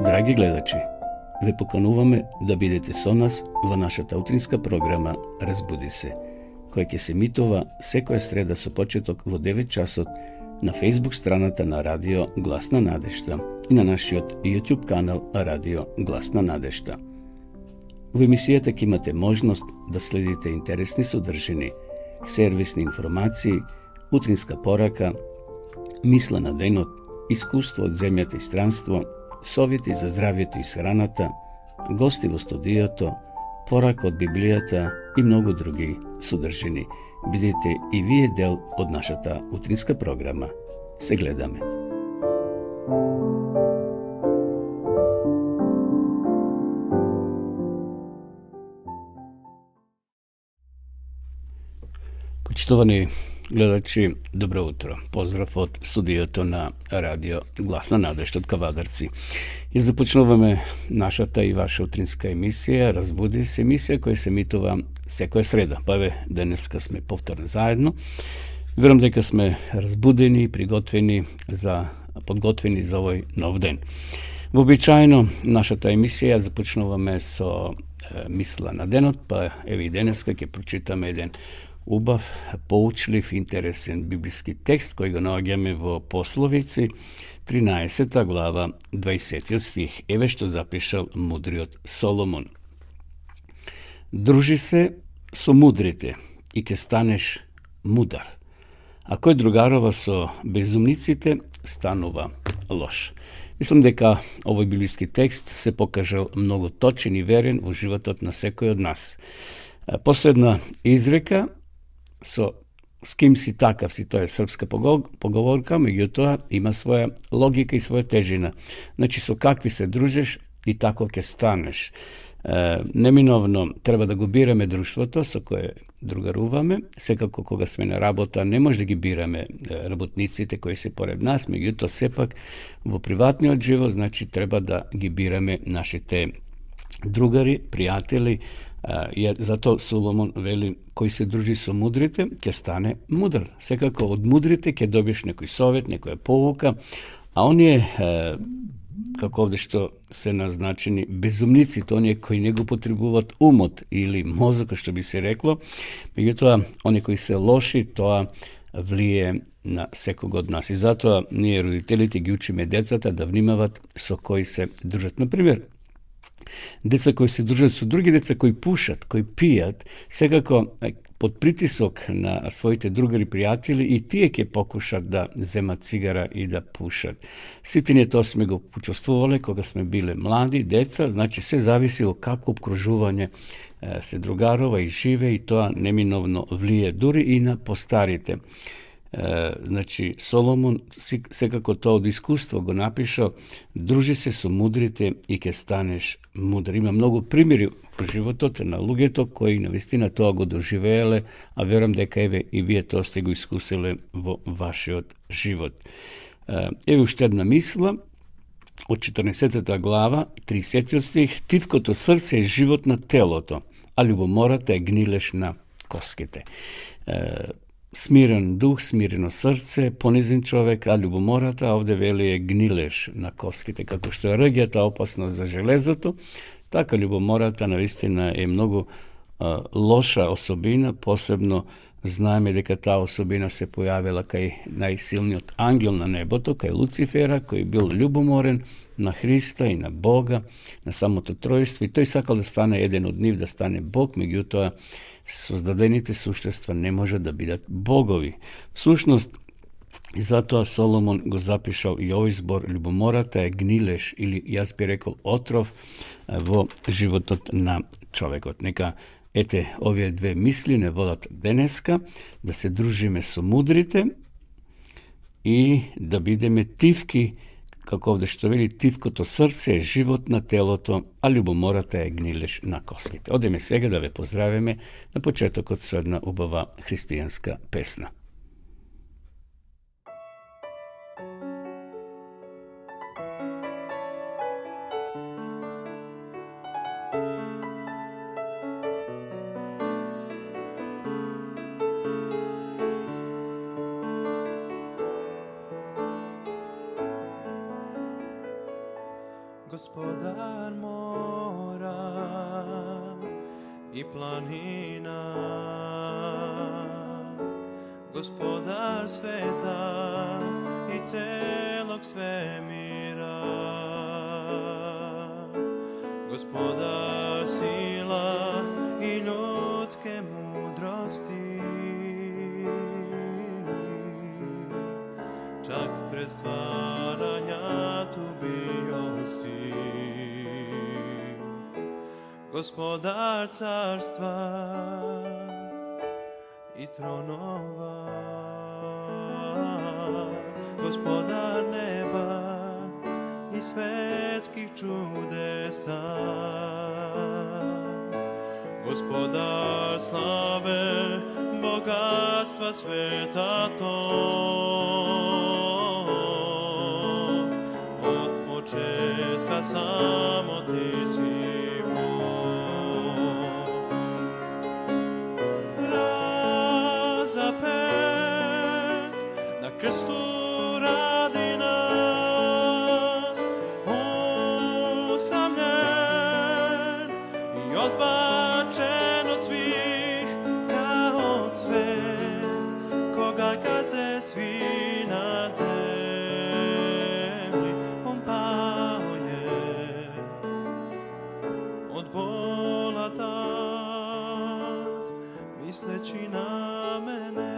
Драги гледачи, ве покануваме да бидете со нас во нашата утринска програма Разбуди се, која ќе се емитува секоја среда со почеток во 9 часот на Facebook страната на Радио Гласна надежда и на нашиот YouTube канал Радио Гласна надежда. Во емисијата ќе имате можност да следите интересни содржини, сервисни информации, утринска порака, мисла на денот, искуство од земјата и странство, совети за здравието и схраната, гости во студиото, порака од Библијата и многу други содржини. Бидете и вие дел од нашата утринска програма. Се гледаме. Почитувани гледачи, добро утро. Поздрав од студиото на Радио Гласна надежда од Кавадарци. И започнуваме нашата и ваша утринска емисија Разбуди се, емисија која се емитува секоја среда. Па еве, денеска сме повторно заедно. Верувам дека сме разбудени и подготвени за овој нов ден. Вообичаено нашата емисија започнуваме со мисла на денот, па еве и денеска ќе прочитаме еден убав, поучлив, интересен библиски текст кој го наоѓаме во Пословици, 13 глава, 20 стих. Еве што запишал мудриот Соломон. Дружи се со мудрите и ќе станеш мудар. А кој другарова со безумниците, станува лош. Мислам дека овој библиски текст се покажал многу точен и верен во животот на секој од нас. Последна изрека с ким си такав си, тоа е српска поговорка, меѓутоа има своја логика и своја тежина. Значи, со какви се дружиш и таков ќе станеш. Неминовно треба да го бираме друштвото со кое другаруваме. Секако кога сме на работа не може да ги бираме работниците кои се поред нас, меѓутоа сепак во приватниот живот, значи треба да ги бираме нашите другари, пријатели. Затоа Соломон вели, кој се дружи со мудрите, ќе стане мудар. Секако од мудрите ќе добиеш некој совет, некоја поука, а оние, како овде што се назначени безумниците, оние кои не го потребуваат умот или мозокот, што би се рекло, меѓутоа, оние кои се лоши, тоа влие на секого од нас. И затоа ние родителите ги учиме децата да внимават со кои се дружат. Например, деца кои се дружат со други деца кои пушат, кои пијат, секако под притисок на своите другари пријатели и тие ќе покушат да земат цигара и да пушат. Сите ние тоа сме го почувствувале кога сме биле млади, деца, значи се зависи од какво обкружување се другарова и живе и тоа неминовно влие дури и на постарите. Значи, Соломон секако тоа од искуство го напишал, дружи се со мудрите и ќе станеш мудар. Има многу примери во животот на луѓето кои навистина тоа го доживееле, а верам дека еве и вие тоа сте го искусиле во вашиот живот. Еве уште една мисла од 14 глава, 30 стих. Тивкото срце е живот на телото, а љубомората е гнилеш на коските. Смирен дух, смирено срце, понизен човек, а љубомората, овде вели е гнилеш на коските. Како што е ргјата опасна за железото, така љубомората навистина е многу лоша особина, посебно знаеме дека таа особина се појавила кај најсилниот ангел на небото, кај Луцифера, кој бил љубоморен на Христа и на Бога, на самото тројство, и тој сакал да стане еден од нив, да стане Бог, меѓутоа создадените суштества не може да бидат богови. Всушност, и затоа Соломон го запишал и овој збор, љубомората е гнилеш, или јас би рекол отров во животот на човекот. Нека овие две мисли не водат денеска, да се дружиме со мудрите и да бидеме тивки, како овде што вели, тивкото срце е живот на телото, а љубомората е гнилеш на коските. Одеме сега да ве поздравиме на почетокот со една убава христијанска песна. Gospodar mora i planina, Gospodar sveta i celog svemira, Gospodar sila i ljudske mudrosti, čak pred stvaranja tu bio si. Gospodar carstva i tronova, Gospodar neba i svetskih čudesa, Gospodar slave, bogatstva sveta tog, od početka samo ti si Bog. Razapet na krstu radi nas, usamljen i odbačen od svih kao cvet, koga gaze svi na zemlji. On pao je od bola tad, misleći na mene.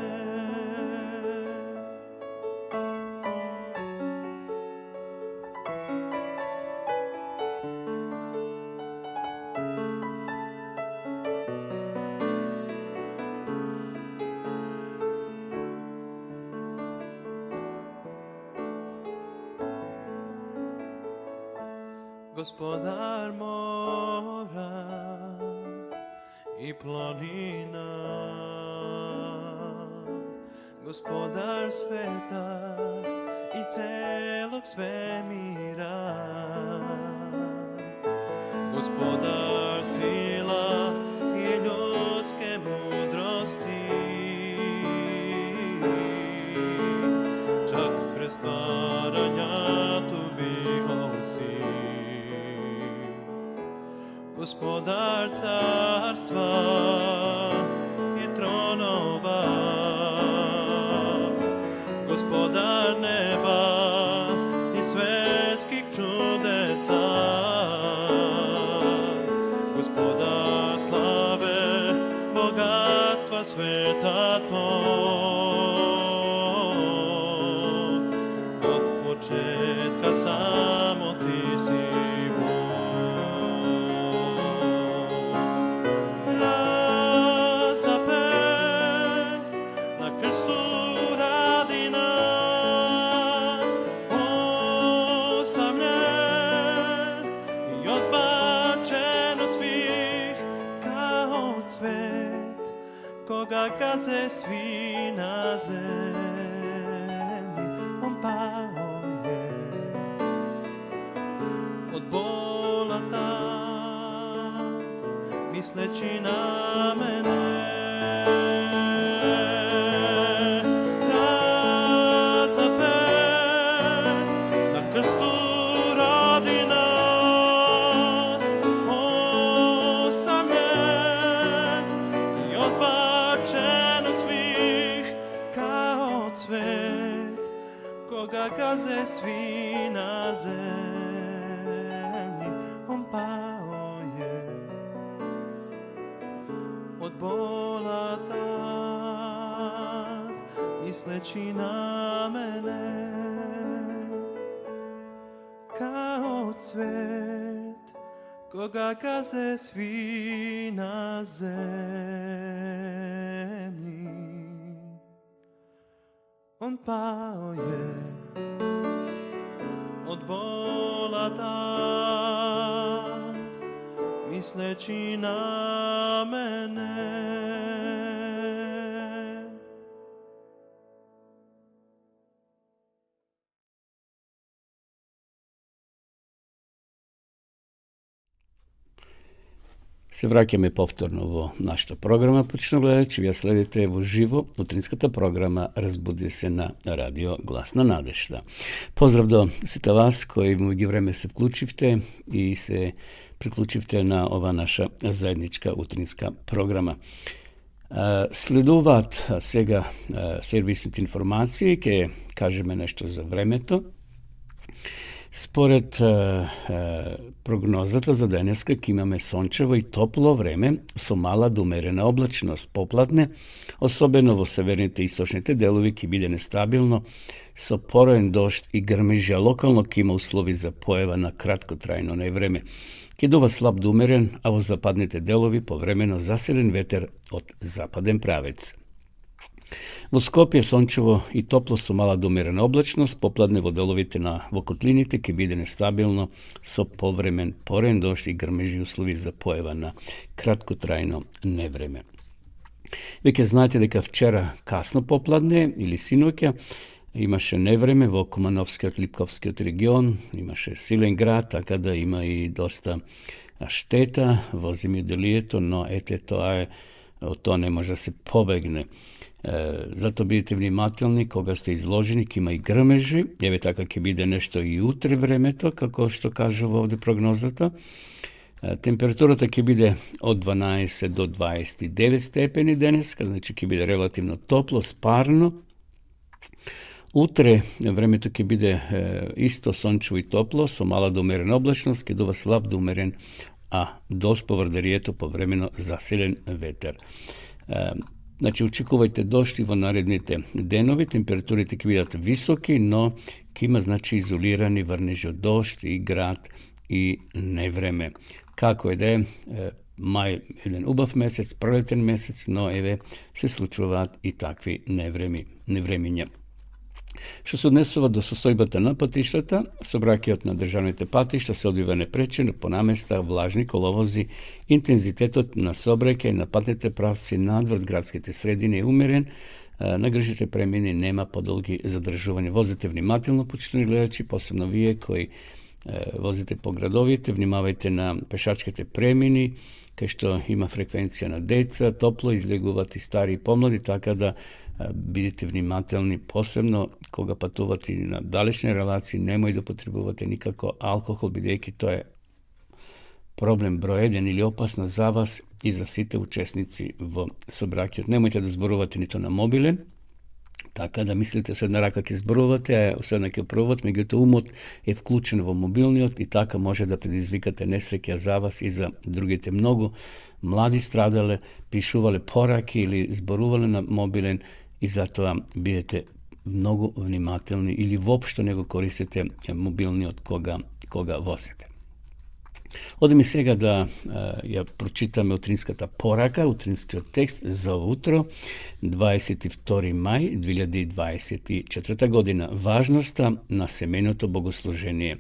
Gospodar mora i planina, Gospodar sveta i celog svemira, Gospodar sila i ljudske mudrosti, čak pre stvaranja tu bio si. Gospodar carstva i tronova, Gospodar neba i svetskih čudesa, Gospodar slave, bogatstva sveta tog, od početka samo ti si Bog. Koga gaze svi na zemlji, on pao je od bola tad, misleći na mene. Razapet na krstu radi nas, osamljen i odbačen od svih kao cvet, koga gaze svi na zemlji. On pao je od bola tad, misleći na mene. Kao cvet, koga gaze svi na zemlji. On pao je od bola tad, misleći na mene. Се враќаме повторно во нашата програма, почно гледачи, вие следите во живо утринската програма Разбуди се на радио Глас на надежда. Поздрав до сите вас кои во меѓу време се вклучивте и се приклучивте на ова наша заедничка утринска програма. Следуваат сега сервисните информации, ќе кажеме нешто за времето. Според прогнозата за денеска ќе имаме сончево и топло време со мала до умерена облачност. Попладне, особено во северните и источните делови ќе биде нестабилно со пороен дожд и грмежи, а локално ќе има услови за појава на краткотрајно невреме. Ќе дува слаб до умерен, а во западните делови повремено засилен ветер од западен правец. Во Скопје сончево и топло со мала до умерена облачност, попладне во деловите во котлините ќе биде нестабилно со повремен порен дожд и грмежи услови за појава на краткотрајно невреме. Веќе знаете дека вчера касно попладне или синоќа имаше невреме во Кумановскиот Липковскиот регион, имаше силен град, така да има и доста штета во земјоделието, но од тоа не може да се побегне. Зато бидете внимателни кога сте изложени, ќе има и грмежи, еве така ќе биде нешто и утре времето, како што кажува овде прогнозата. Температурата ќе биде од 12 до 29 степени денеска, значи ќе биде релативно топло, спарно. Утре времето ќе биде исто сончево и топло, со мала до умерена облачност, ќе дува слаб до умерен, а дожд по врдарието повремено засилен ветер. Значи, очекувајте дожд и во наредните денови, температурите ќе бидат високи, но ќе има, изолирани врнежи од дожд и град и невреме. Како е да е, мај еден убав месец, пролетен месец, но еве се случуваат и такви невремиња. Што се однесува до состојбата на патиштата, сообраќајот на државните патишта се одвива непречено по наместа, влажни коловози, интензитетот на сообраќај на патните правци надвор градските средини е умерен, на гржите премини нема подолги задржување. Возите внимателно, почитувани гледачи, посебно вие кои возите по градовите, внимавајте на пешачките премини, кај што има фреквенција на деца, топло излегуваат и стари и помлади, така да бидете внимателни, посебно кога патувате на далечни релации, немој да потребувате никако алкохол, бидејќи тоа е проблем број 1 или опасно за вас и за сите учесници во собраќајот. Немојте да зборувате нито на мобилен, така да мислите со една рака ќе зборувате, а со една ќе пробувате, меѓутоа умот е вклучен во мобилниот и така може да предизвикате несреќа за вас и за другите. Многу млади страдале, пишувале пораки или зборувале на мобилен и затоа бидете многу внимателни или воопшто не го користите мобилниот кога возите. Одеме сега да ја прочитаме утринската порака, утринскиот текст за утро, 22 мај 2024 година. Важноста на семеното богослужение.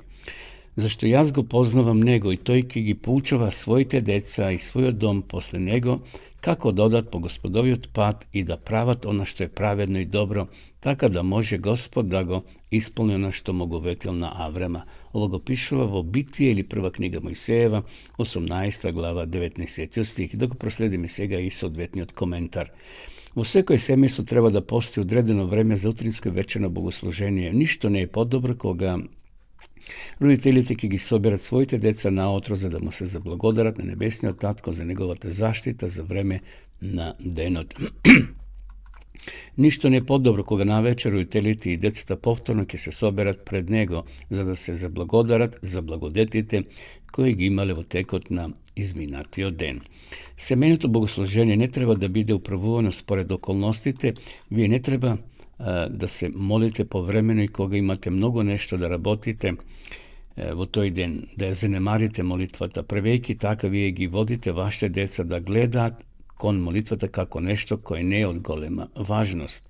Зашто јас го познавам него и тој ќе ги поучува своите деца и својот дом после него, како да одат по Господовиот пат и да прават она што е праведно и добро, така да може Господ да го исполни она што му го ветил на Аврама. Ово го пишува во Битие или прва книга Мојсеева, 18 глава, 19 стих. Да го проследиме сега и соодветниот коментар. Во секој семејство треба да постои одредено време за утринско и вечерно богослужение. Ништо не е подобро кога родителите ќе ги соберат своите деца наутро за да му се заблагодарат на небесниот татко за неговата заштита за време на денот. Ништо не е подобро кога навечер родителите и децата повторно ќе се соберат пред него за да се заблагодарат за благодетите кои ги имале во текот на изминатиот ден. Семејното богослужение не треба да биде управувано според околностите, вие не треба да се молите повремено и кога имате многу нешто да работите во тој ден, да ја занемарите молитвата. Правејќи така, вие ги водите вашите деца да гледаат кон молитвата како нешто кое не е од голема важност.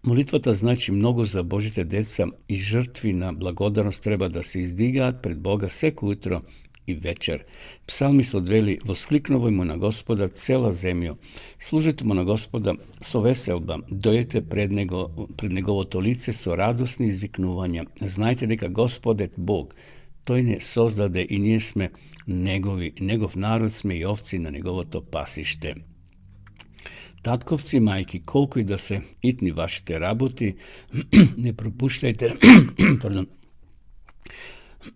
Молитвата значи многу за Божите деца и жртви на благодарност треба да се издигаат пред Бога секој утро и вечер. Псалмистот вели: воскликнувај му на Господа цела земјо, служете му на Господа со веселба, дојдете пред неговото лице со радосни извикнувања. Знајте дека Господ е Бог, Той не создаде и ние сме негов народ сме и овци на неговото пасище. Татковци, майки, колко и да се итни вашите работи, не пропущайте,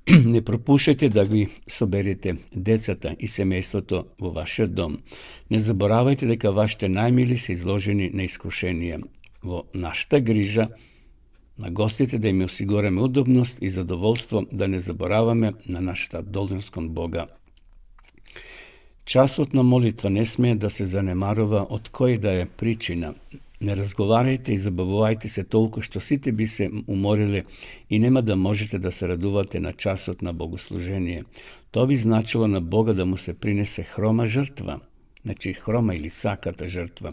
не пропушайте да ги соберете децата и семейството во вашиот дом. Не заборавајте дека вашите најмили се изложени на искушенија. Во нашата грижа на гостите да им осигураме удобност и задоволство, да не забораваме на нашата должност кон Бога. Часот на молитва не смее да се занемарува од кој да е причина. Не разговарајте и забавувајте се толку што сите би се умориле и нема да можете да се радувате на часот на богослужение. Тоа би значило на Бога да му се принесе хрома жртва, значи хрома или саката жртва.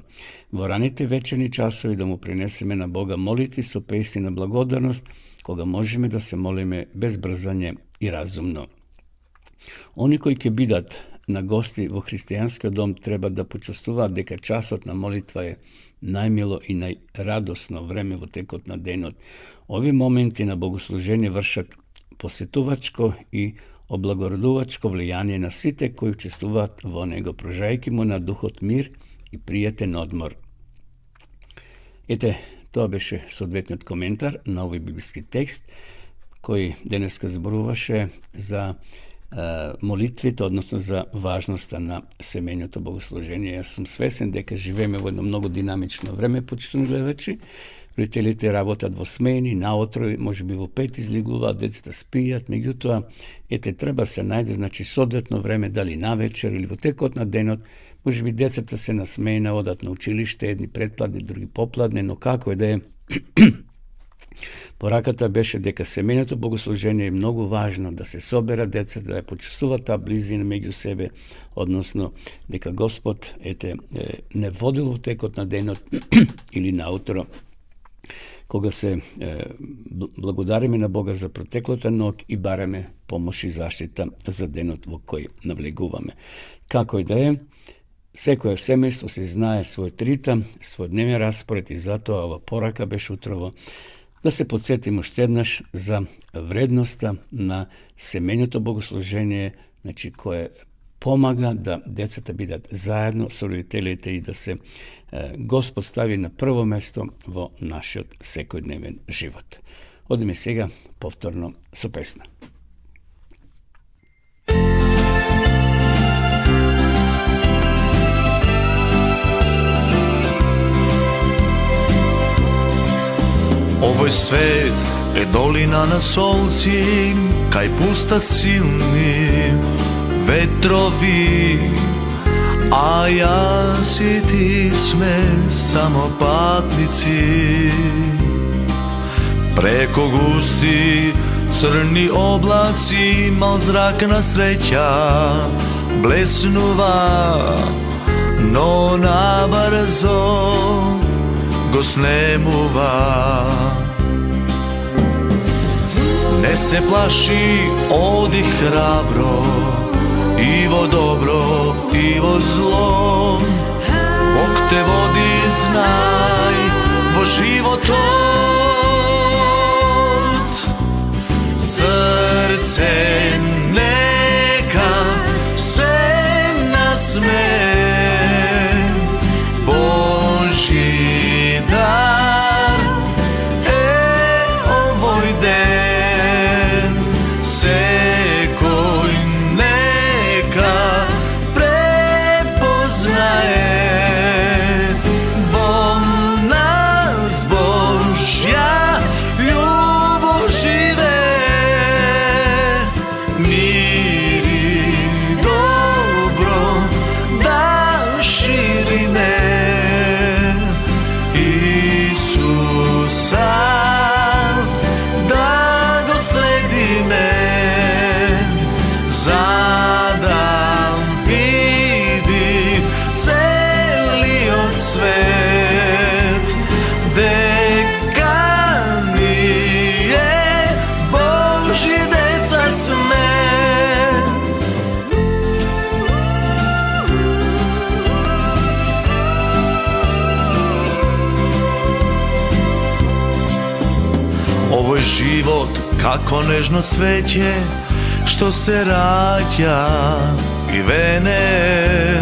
Во раните вечерни часови да му принесеме на Бога молитви со песни на благодарност, кога можеме да се молиме без брзање и разумно. Они кои ќе бидат на гости во христијанскиот дом треба да почувствуваат дека часот на молитва е најмило и најрадосно време во текот на денот. Овие моменти на богослужение вршат посетувачко и облагородувачко влијание на сите кои учествуваат во него, пружајќи му на духот мир и пријатен одмор. Ете, тоа беше соодветниот коментар на овој библиски текст, кој денеска зборуваше за молитвите, односно за важноста на семејното богослужение. Јас сум свесен дека живееме во едно многу динамично време, почитувани гледачи. Родителите работат во смени, наутро, може би во 5 излегуваат, децата спијат, меѓутоа, ете, треба се најде, значи, соодветно време, дали навечер или во текот на денот, може би децата се на смена, одат на училиште, едни предпладне, други попладне, но како е да е, пораката беше дека семејното богослужение е многу важно, да се соберат децата, да ја почувствуваат таа близина меѓу себе, односно дека Господ не водил во текот на денот или наутро, кога се благодариме на Бога за протеклата ноќ и бараме помош и заштита за денот во кој навлегуваме. Како и да е, секој семејство се знае својот ритам, свој дневен распоред и затоа ова порака беше утрово да се подсетиме уште еднаш за вредноста на семејното богослужение, значи кое помага да децата бидат заедно со родителите и да се Господ стави на прво место во нашиот секојдневен живот. Одиме сега повторно со песна. Овој свет е долина на солци, кај пустат силни ветрови, а јас и ти сме само патници. Преко густи црни облаци, мал зрак на среќа блеснува, но набрзо го снемува. Не се плаши, оди храбро, и во добро, и во зло. Бог те води, знај, во животот. Срце нека се насмее, Божи дар е овој ден. Секој нека препознае во нас Божја љубов живе. Мир и добро да шириме, Исуса да го следиме, за да види целиот свет дека ние Божи деца сме. Овој живот како нежно цвеќе, što se rađa i vene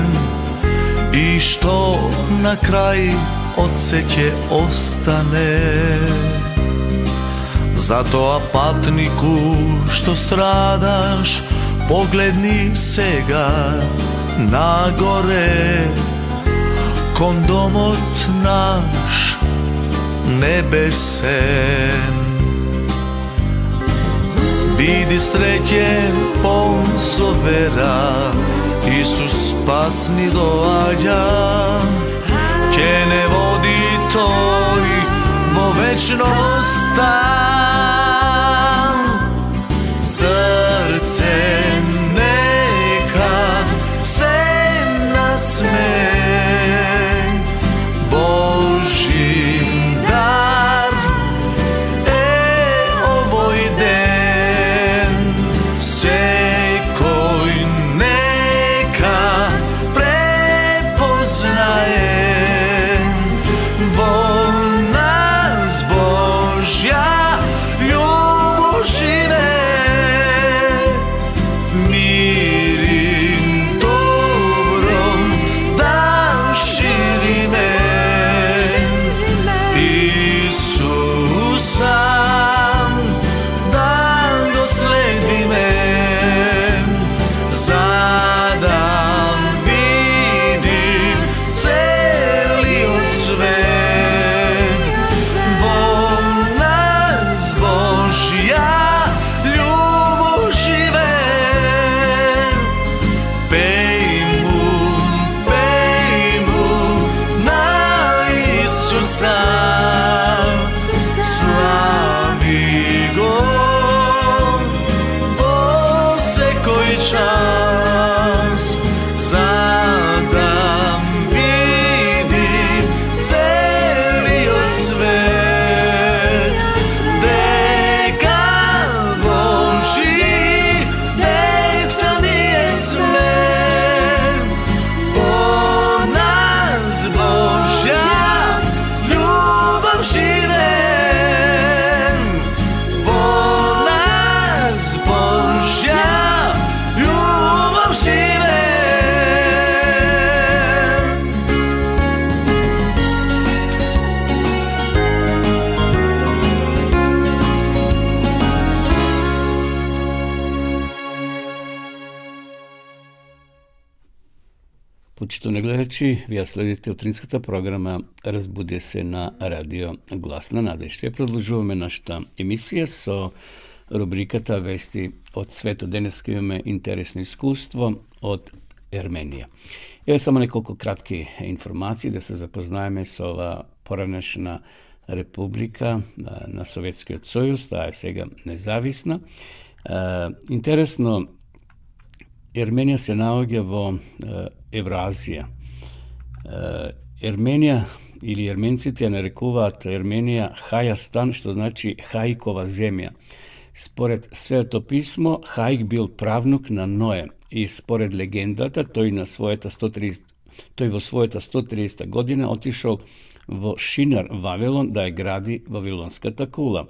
i što na kraj od sreće ostane. Zato apatniku što stradaš, pogledni se ga na gore, kon domot naš nebesen. Bidi srećen Ponso vera, Isus spasni doađa, će ne vodi toj vo večnost tam. Srce neka se nasme, Božji dar ovoj den, sekoj neka prepoznaje, vo nas Božja ljubav žive. Mirim dobrom da širi me, Isusa da go sledi me, zadam vidim celi od svet, vo nas Božja ljubav žive. Pej mu na Isusa, slavi go posekoj čas, zadam vidi celio svet, deka Božji deca nije sme, po nas Božja ljubav žive, po nas Božja ljubav žive. Почитувани гледачи, вие следите утринската програма Разбуди се на радио Глас на надежда. Продолжуваме нашата емисија со рубриката Вести од светот. Денес имаме интересно искуство од Ерменија. Еве само неколку кратки информации да се запознаеме со ова поранешна република на Советскиот сојуз, таа е сега независна. Интересно, Ерменија се наоѓа во Евразија. Ерменија или ерменците ја нарекуваат Ерменија Хајастан, што значи Хаикова земја. Според Светото писмо, Хаик бил правнук на Ное и според легендата тој во својата 130 година отишол во Шинар, Вавилон, да ја гради Вавилонската кула.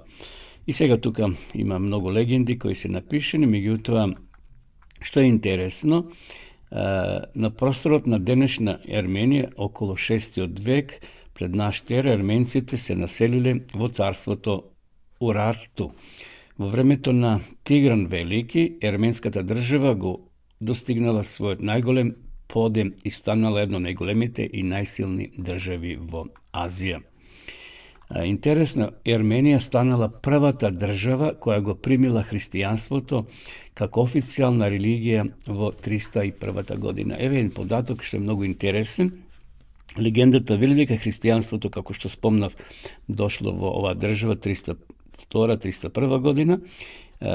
И сега тука има многу легенди кои се напишени, меѓутоа што е интересно, на просторот на денешна Ерменија околу 6 век пред нашата ера ерменците се населиле во царството Урарту. Во времето на Тигран Велики, ерменската држава го достигнала својот најголем подем и станала едно најголемите и најсилни држави во Азија. Интересно, Ерменија станала првата држава која го примила христијанството како официјална религија во 301 година. Еве еден податок што е многу интересен. Легендата вели дека христијанството, како што спомнав, дошло во оваа држава 302-301 година,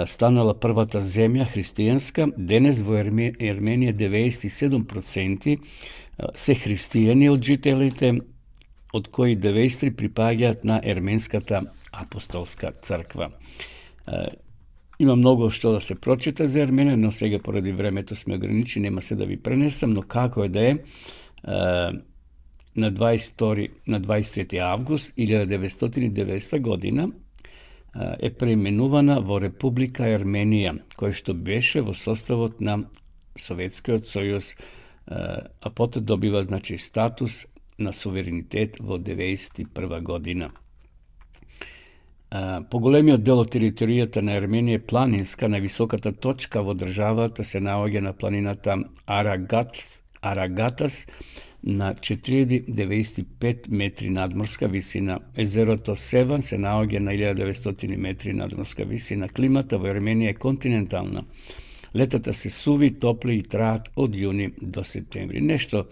станала првата земја христијанска. Денес во Ерменија 97% се христијани од жителите, од кои 93 припаѓаат на Ерменската апостолска црква. Има многу што да се прочита за Ерменија, но сега поради времето сме ограничени, нема се да ви пренесам, но како е да е, на 23. август 1990 година е преименувана во Република Арменија, кој што беше во составот на Советскиот сојуз, а потоа добива статус на суверенитет во 1991 година. Поголемиот дел од територијата на Арменија е планинска, највисоката точка во државата се наоѓа на планината Арагатас на 4095 метри надморска висина. Езерото Севан се наоѓа на 1900 метри надморска висина. Климата во Арменија е континентална. Летата се суви, топли и траат од јуни до септември. Нешто,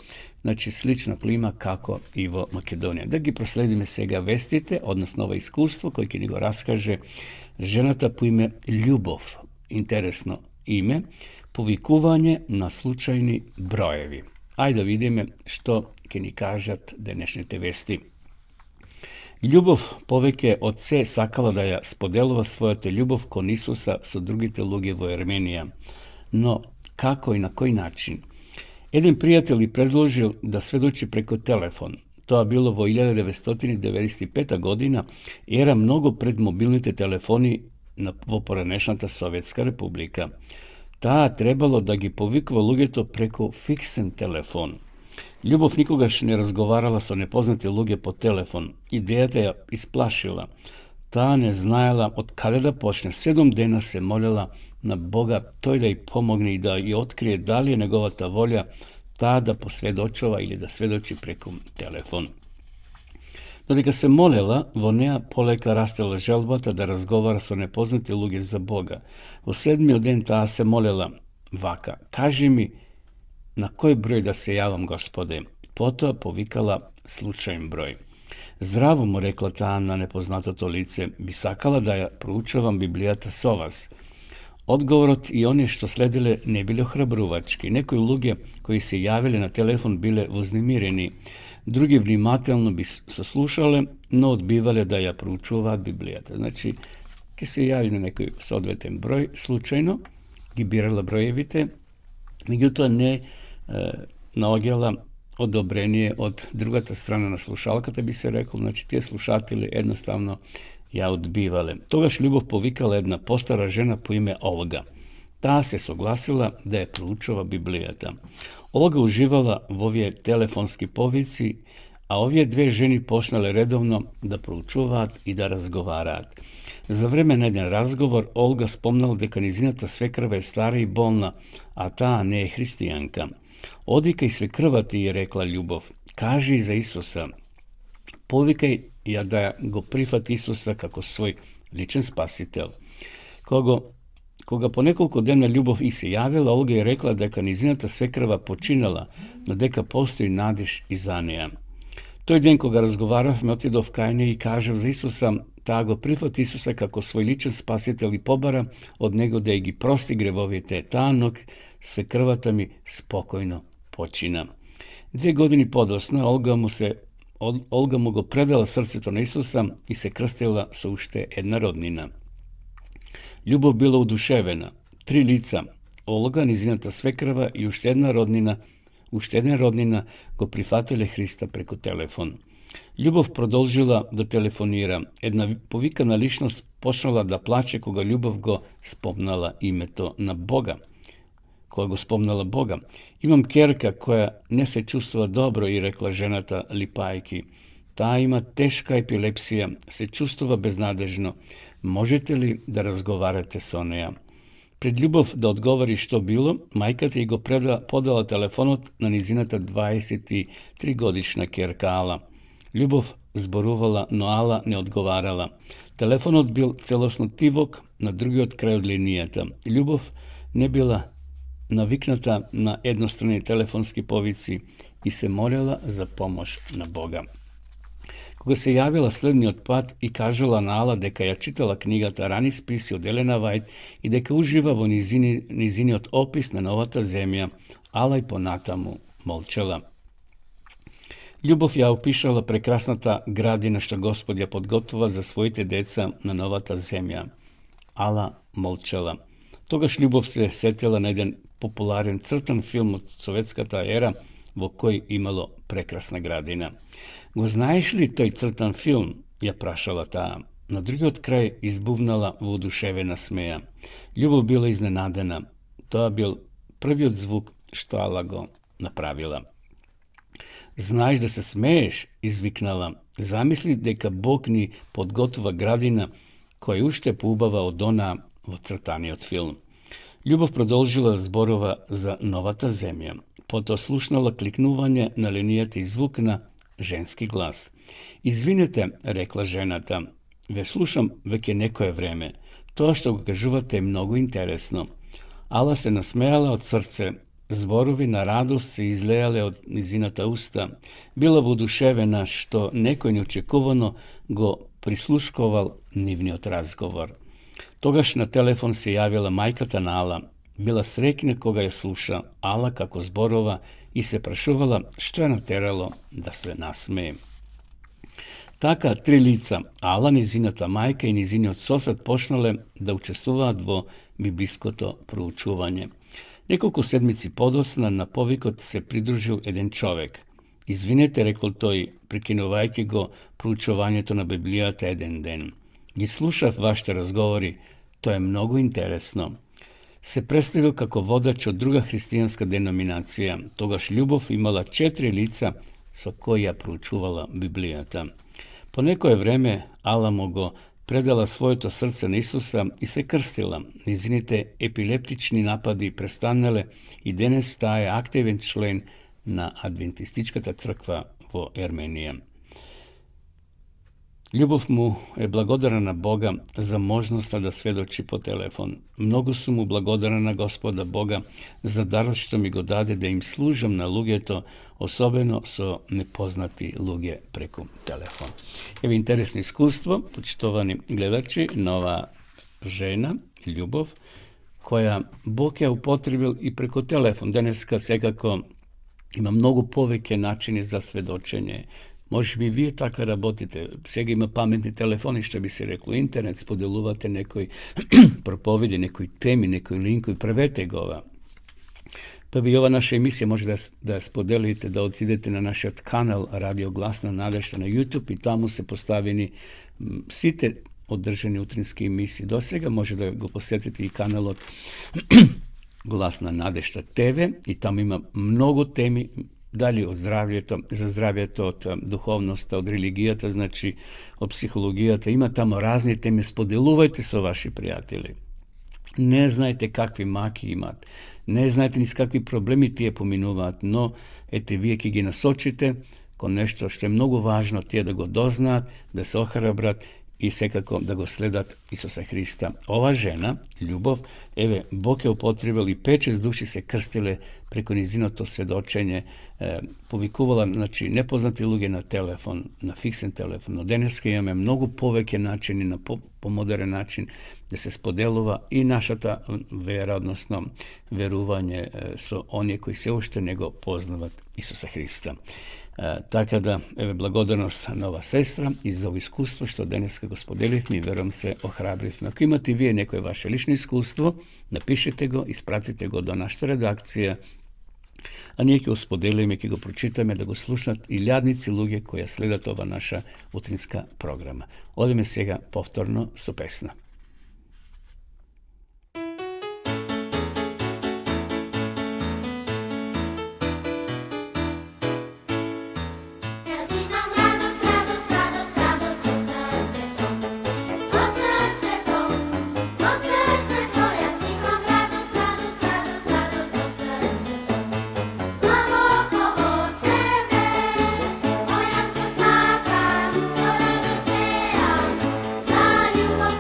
слична клима како и во Македонија. Да ги проследиме сега вестите, односно ова искуство кој ќе ни го раскаже жената по име Љубов. Интересно име, повикување на случајни броеви. Ајде да видиме што ќе ни кажат денешните вести. Љубов повеќе од се сакала да ја споделува својата љубов кон Исуса со другите луѓе во Арменија. Но како и на кој начин? Еден пријател и предложил да сведочи преко телефон. Тоа било во 1995 година, ера многу пред мобилните телефони во поранешната Советска република. Таа требало да ги повикува луѓето преко фиксен телефон. Љубов никогаш не разговарала со непознати луѓе по телефон. Идејата ја исплашила. Таа не знаела од каде да почне. 7 дена се молела на Бога тој да ја помогне и да ја открие дали е неговата волја таа да посведочува или да сведочи преку телефон. Додека се молела, во неа полека растела желбата да разговара со непознати луѓе за Бога. Во 7-миот ден таа се молела вака: кажи ми на кој број да се јавам, Господе. Потоа повикала случаен број. Здраво, му рекла таа на непознатото лице, би сакала да ја проучувам Библијата со вас. Одговорот и оние што следеле не биле охрабрувачки. Некои луѓе кои се јавиле на телефон биле вознемирени. Други внимателно би сослушале, но одбивале да ја проучуваат Библијата. Ке се јави на некој соодветен број, случајно ги бирала броевите, меѓутоа не наоѓала одобрение од другата страна на слушалката, би се рекол, тие слушатели едноставно ја одбивале. Тогаш Љубов повикала една постара жена по име Олга. Таа се согласила да ја проучува Библијата. Олга уживала во овие телефонски повици, а овие две жени почнале редовно да проучуваат и да разговараат. За време на еден разговор Олга спомнала дека низината свекрва е стара и болна, а таа не е христијанка. Оди кај свекрвата и рекла Љубов: кажи за Исуса, повикај ја да го прифати Исуса како свој личен спасител. Кога по неколку дена Љубов и се јавила, Олга и рекла дека низината свекрва починала, но дека постои надеж и за неа. Тој ден кога разговаравме, отидов кај неа и кажав за Исуса, таа го прифати Исуса како свој личен спасител и побара од него да ја ги прости гревовите. Таа ног свекрвата ми спокојно почина. 2 години подоцна Олга му го предала срцето на Исуса и се крстила со уште една роднина. Љубов била удушевена. 3 лица, Олга, низината свекрва и уште една роднина го прифателе Христа преку телефон. Љубов продолжила да телефонира. Една повикана личност почнала да плаче кога Љубов го спомнала името на Бога. Имам керка која не се чувствува добро, и рекла жената липајки. Таа има тешка епилепсија, се чувствува безнадежно. Можете ли да разговарате со неа? Пред Љубов да одговори што било, мајката и го подала телефонот на низината 23 годишна керка Ала. Љубов зборувала, но Ала не одговарала. Телефонот бил целосно тивок на другиот крај од линијата. Љубов не била навикната на едностранни телефонски повици и се молела за помош на Бога. Кога се јавила следниот пат и кажала на Ала дека ја читала книгата Рани списи од Елена Вајт и дека ужива во низиниот опис на новата земја, Ала и понатаму молчала. Љубов ја опишала прекрасната градина што Господ ја подготвува за своите деца на новата земја. Ала молчала. Тогаш Љубов се сетила на еден популарен цртан филм од советската ера во кој имало прекрасна градина. Го знаеш ли тој цртан филм? Ја прашала таа. На другиот крај избувнала воодушевена смеја. Љубов била изненадена. Тоа бил првиот звук што Ала го направила. Знаеш да се смееш, извикнала. Замисли дека Бог ни подготвува градина која е уште поубава од онаа во цртаниот филм. Љубов продолжила да зборува за новата земја. Потоа слушнала кликнување на линијата и звук на женски глас. Извинете, рекла жената, ве слушам веќе некое време. Тоа што го кажувате е многу интересно. Ала се насмеала од срце. Зборови на радост се излеале од низината уста. Била воодушевена што некој неочекувано го прислушкувал нивниот разговор. Тогаш на телефон се јавила мајката на Ала. Била среќна кога ја слуша Ала како зборува и се прашувала што ја натерало да се насмее. Така, три лица, Ала, низината мајка и низиниот сосед почнале да учествуваат во библиското проучување. Неколку седмици подоцна на повикот се придружил еден човек. Извинете, рекол тој, прекинувајќи го проучувањето на Библијата еден ден. Ги слушав вашите разговори, тоа е многу интересно. Се представил како водач од друга христијанска деноминација. Тогаш љубов имала 4 лица со кои ја проучувала Библијата. По некое време Ала му го предала своето срце на Исуса и се крстила. Низините епилептични напади престанале и денес таа е активен член на Адвентистичката црква во Ерменија. Љубов му е благодарна на Бога за можноста да сведочи по телефон. Многу сум му благодарна на Господа Бога за дарот што ми го даде да им служам на луѓето, особено со непознати луѓе преку телефон. Еве интересно искуство, почитувани гледачи, нова жена, љубов, која Бог ја употребил и преку телефон. Денеска секако има многу повеќе начини за сведочење. Може би вие така работите. Сега има паметни телефони, што би се рекло интернет, споделувате некои проповеди, некои теми, некои линкови, правете го ова. Па ви ова наша емисија може да споделите, да отидете на нашиот канал Радио Гласна надежда на YouTube и таму се поставени сите одржани утрински емисии. До сега може да го посетите и каналот Гласна надежда ТВ и таму има многу теми, дали од здравјето, за здравјето, од духовноста, од религијата, значи од психологијата. Има таму разни теми, споделувајте со ваши пријатели. Не знаете какви маки имаат, не знаете ни с какви проблеми тие поминуваат, но ете вие ќе ги насочите кон нешто што е многу важно, тие да го дознаат, да се охрабрат и секако да го следат Исуса Христа. Ова жена, љубов, еве, Бог е употребил и 5-6 души се крстиле преку низиното сведочење, повикувала, значи, непознати луѓе на телефон, на фиксен телефон. Но денеска имаме многу повеќе начини, на помодерен начин да се споделува и нашата вера, односно верување со оние кои се уште не го познават Исуса Христа. Така да, еве, благодарност на ова сестра и за ово искуство што денеска го споделивме и верувам се охрабривме. Ако имате вие некој ваше лично искуство, напишете го, испратите го до нашата редакција, а ние ќе го споделиме, ќе го прочитаме да го слушнат и илјадници луѓе кои следат ова наша утринска програма. Одиме сега повторно со песна. Za ljubov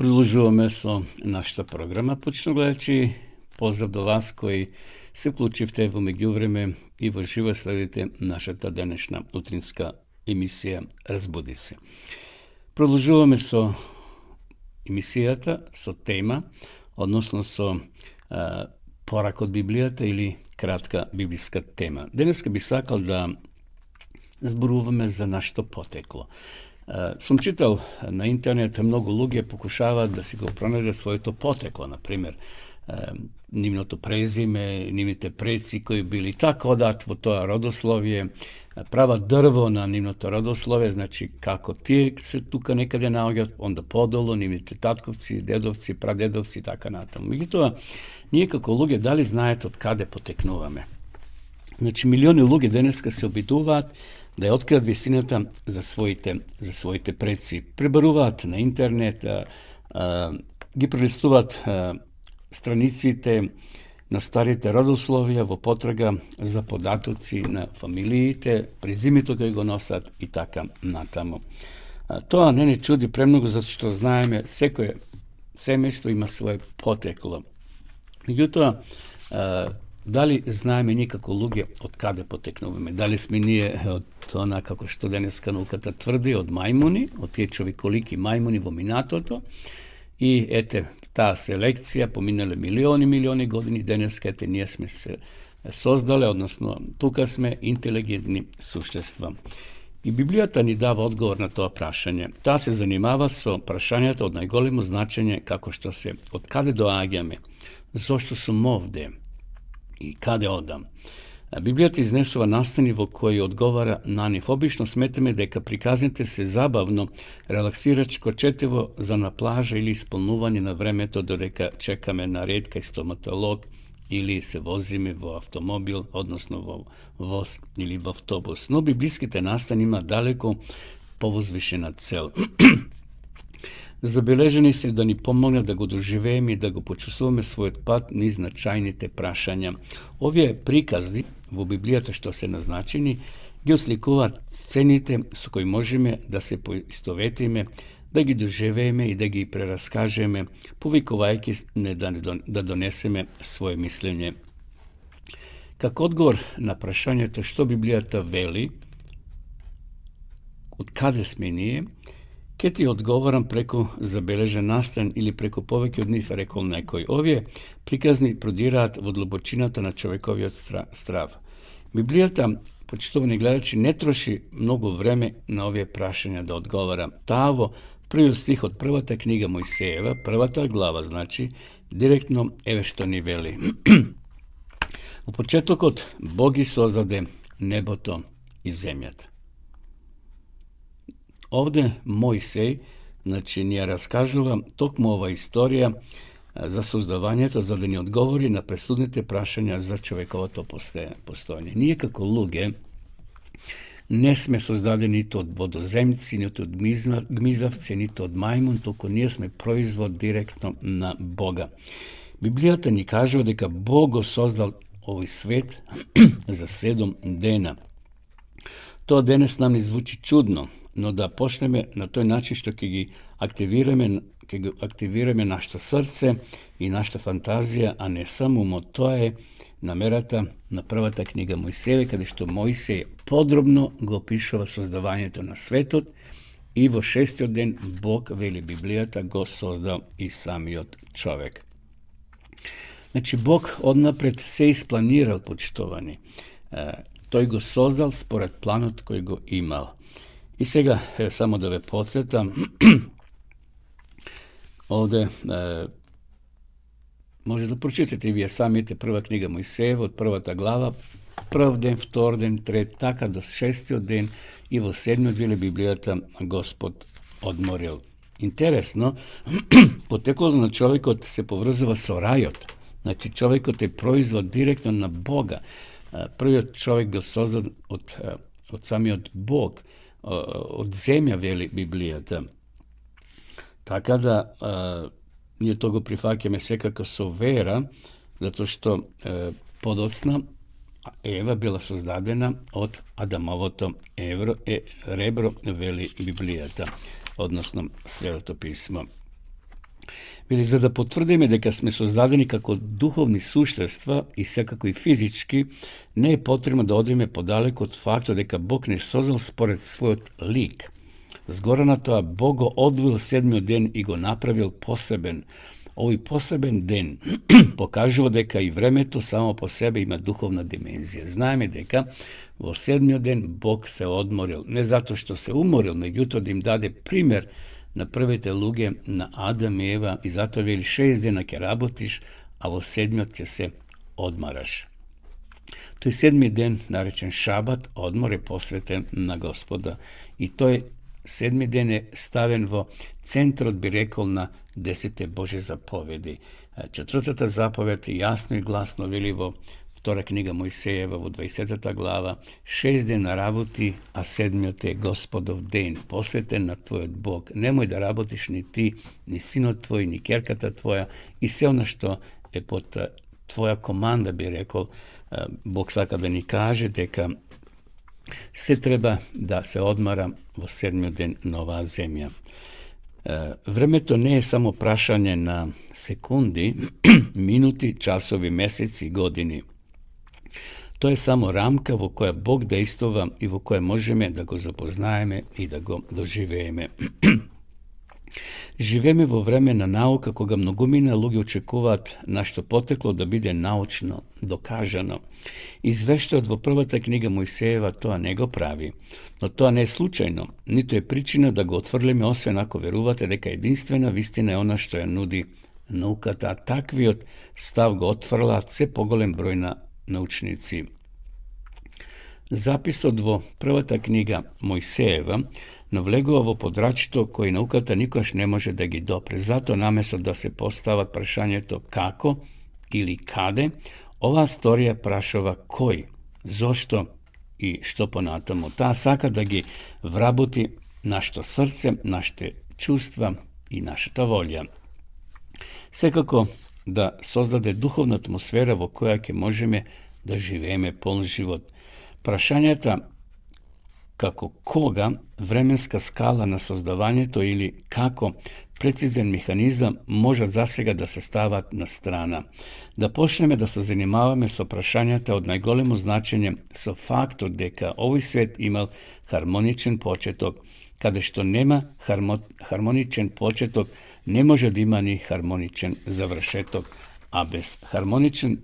Продължуваме со нашата програма. Почно гледачи, поздрав до вас кои се вклучивте во меѓувреме и во живо следите нашата денешна утринска емисија Разбуди се. Продолжуваме со емисијата, со тема, односно со порак од Библијата или кратка библиска тема. Денеска би сакал да зборуваме за нашето потекло. Сум читал на интернет, многу луѓе покушаваат да си го пронајдат своето потекло, например, нивното презиме, нивните предци кои били така одат во тоа родословие, прават дрво на нивното родословие, значи како тие се тука некаде наоѓаат, онда подолу нивните татковци, дедовци, прадедовци и така натаму. Меѓутоа, ние како луѓе дали знаете од каде потекнуваме? Значи, милиони луѓе денеска се обидуваат да ја откријат вистината за своите предци. Пребаруваат на интернет, ги прелистуваат страниците на старите родословија во потрага за податоци на фамилиите, презимето кои го носат и така натаму. Тоа не чуди премногу, затоа што знаеме секое семејство има свое потекло. Меѓутоа, дали знаеме ние како луѓе од каде потекнуваме? Дали сме ние од она како што денеска науката тврди, од мајмуни, од тие човеколики мајмуни во минатото, и ете, таа селекција поминале милиони години, денеска ете ние сме се создале, односно тука сме интелигентни суштества. И Библијата ни дава одговор на тоа прашање. Таа се занимава со прашањата од најголемо значење, како што се од каде доаѓаме, зошто сум овде и каде одам. Библијата изнесува настани во кои одговара на нив. Обично сметаме дека приказните се забавно, релаксирачко четиво за на плажа или исполнување на времето додека чекаме на ред кај стоматолог или се возиме во автомобил, односно во воз или во автобус. Но библиските настани има далеко повозвишена цел. Забележени се да ни помогнат да го доживееме и да го почувствуваме својот пат низ значајните прашања. Овие прикази во Библијата што се назначени ги осликуваат сцените со кои можеме да се поистоветиме, да ги доживееме и да ги прераскажеме, повикувајќи не да донесеме своје мислење. Како одговор на прашањето што Библијата вели, од каде сме ние, ке ти одговорам преку забележен настан или преку повеќе од нив, рекол некој. Овие приказни продираат во длабочината на човековиот страв. Библијата, почитувани гледачи, не троши многу време на овие прашања да одговара. Таа во првиот стих од првата книга Мојсеева, првата глава, значи, директно еве што ни вели. Во почетокот Бог ги создаде небото и земјата. Овде Мојсеј, значи, ни ја раскажува токму ова историја за создавањето, за да ни одговори на пресудните прашања за човековото постојање. Ние како луѓе не сме создадени нито од водоземци, нито од гмизавци, нито од мајмун, туку ние сме производ директно на Бога. Библијата ни кажува дека Бог го создал овој свет за 7 дена. Тоа денес нам ни звучи чудно, но да почнеме на тој начин што ќе активираме нашето срце и нашата фантазија, а не само умот. Тоа е намерата на првата книга Мојсеева, каде што Мојсеј подробно го опишува создавањето на светот и во 6-тиот ден Бог, вели Библијата, го создал и самиот човек. Значи, Бог однапред се испланирал, почитувани. Тој го создал според планот кој го имал. И сега, само да ве подсетам, овде може да прочитате и вие самите прва книга Мојсеева од првата глава, прв ден, втор ден, трет, така до 6-тиот ден и во 7-тиот вели Библијата Господ одморил. Интересно, потеклото на човекот се поврзува со рајот. Значи, човекот е производ директно на Бога. Првиот човек бил создан од самиот Бог, од земја, вели Библијата. Така да, ние тоа го прифаќаме секако со вера, затоа што подоцна Ева била создадена од Адамовото ребро, вели Библијата, односно Светото писмо. Вели, за да потврдиме дека сме создадени како духовни суштества и секако и физички, не е потребно да одиме подалеку од фактот дека Бог не создал според својот лик. Згора на тоа, Бог го одвил седмиот ден и го направил посебен. Овој посебен ден покажува дека и времето само по себе има духовна димензија. Знаеме дека во седмиот ден Бог се одморил, не затоа што се уморил, меѓутоа да им даде пример на првите луѓе, на Адам и Ева, и затоа вели 6 дена ќе работиш, а во седмиот ќе се одмараш. Тој седми ден, наречен Шабат, одмор е посветен на Господа. И тој седми ден е ставен во центарот, би рекол, на 10 Божи заповеди. Четвртата заповед јасно и гласно вели во Втора книга Мојсеева во 20 глава: 6 дена работи, а седмиот е Господов ден, посветен на твојот Бог. Немој да работиш ни ти, ни синот твој, ни керката твоја и се она што е под твоја команда, би рекол. Бог сака да ни каже дека се треба да се одмара во седмиот ден на оваа земја. Времето не е само прашање на секунди, минути, часови, месеци, години. Тоа е само рамка во која Бог действува и во која можеме да го запознаеме и да го доживееме. Живееме во време на наука, кога многумина луѓе очекуваат нашето потекло да биде научно докажано. Извештајот во првата книга Мојсеева тоа не го прави, но тоа не е случајно, ниту е причина да го отфрлиме, освен ако верувате дека единствена вистина е она што ја нуди науката, а таквиот став го отфрлаат се поголем број на научници. Записот во првата книга Мојсеева навлегува во подрачето кој науката никогаш не може да ги допре. Затоа наместо да се постават прашањето како или каде, оваа сторија прашува кој, зошто и што понатаму. Таа сака да ги вработи нашето срце, нашите чувства и нашата волја. Секако да создаде духовна атмосфера во која ќе можеме да живееме полн живот. Прашањата како кога, временска скала на создавањето или како прецизен механизам можат засега да се стават на страна. Да почнеме да се занимаваме со прашањата од најголемо значење, со фактот дека овој свет имал хармоничен почеток. Каде што нема хармоничен почеток, не може да има ни хармоничен завршеток, а без хармоничен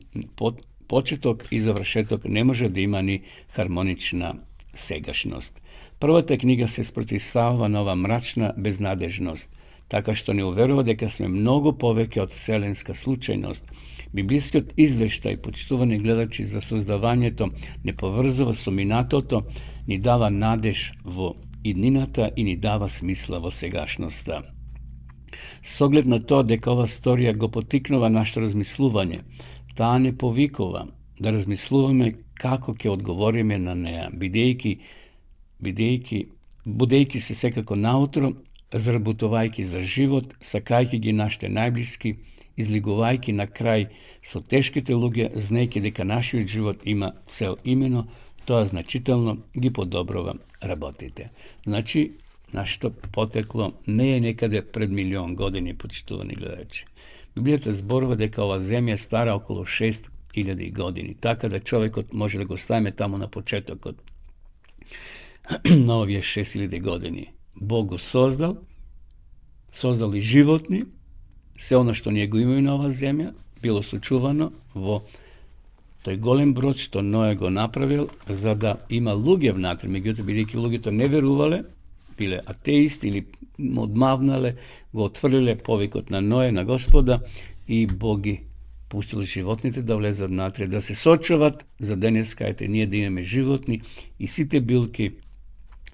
почеток и завршеток не може да има ни хармонична сегашност. Првата книга се спротивстава на ова мрачна безнадежност, така што не уверува дека сме многу повеќе од вселенска случајност. Библискиот извештај, почитувани гледачи, за создавањето не поврзува со минатото, ни дава надеж во иднината и ни дава смисла во сегашноста. С оглед на тоа дека ова сторија го потикнува нашето размислување, таа не повикува да размислуваме како ќе одговориме на неа, будејќи се секако наутро, заработувајќи за живот, сакајќи ги нашите најблиски, излигувајќи на крај со тешките луѓе, знаејќи дека нашиот живот има цел, имено тоа значително ги подобрува работите. Значи, нашето потекло не е некаде пред 1.000.000 години, почитувани гледачи. Библијата зборува дека ова земја е стара околу 6.000 години, така да човекот може да го ставиме таму на почетокот на овие 6.000 години. Бог го создал и животни, се она што ние го имаме на оваа земја, било сочувано во тој голем брод што Ное го направил, за да има луѓе внатре, меѓутоа бидејќи луѓето не верувале, биле атеисти или одмавнале, го отфрлиле повикот на Ное, на Господа, и Бог ги пуштил животните да влезат внатре, да се сочуват за денеска, ете ние да имаме животни и сите билки,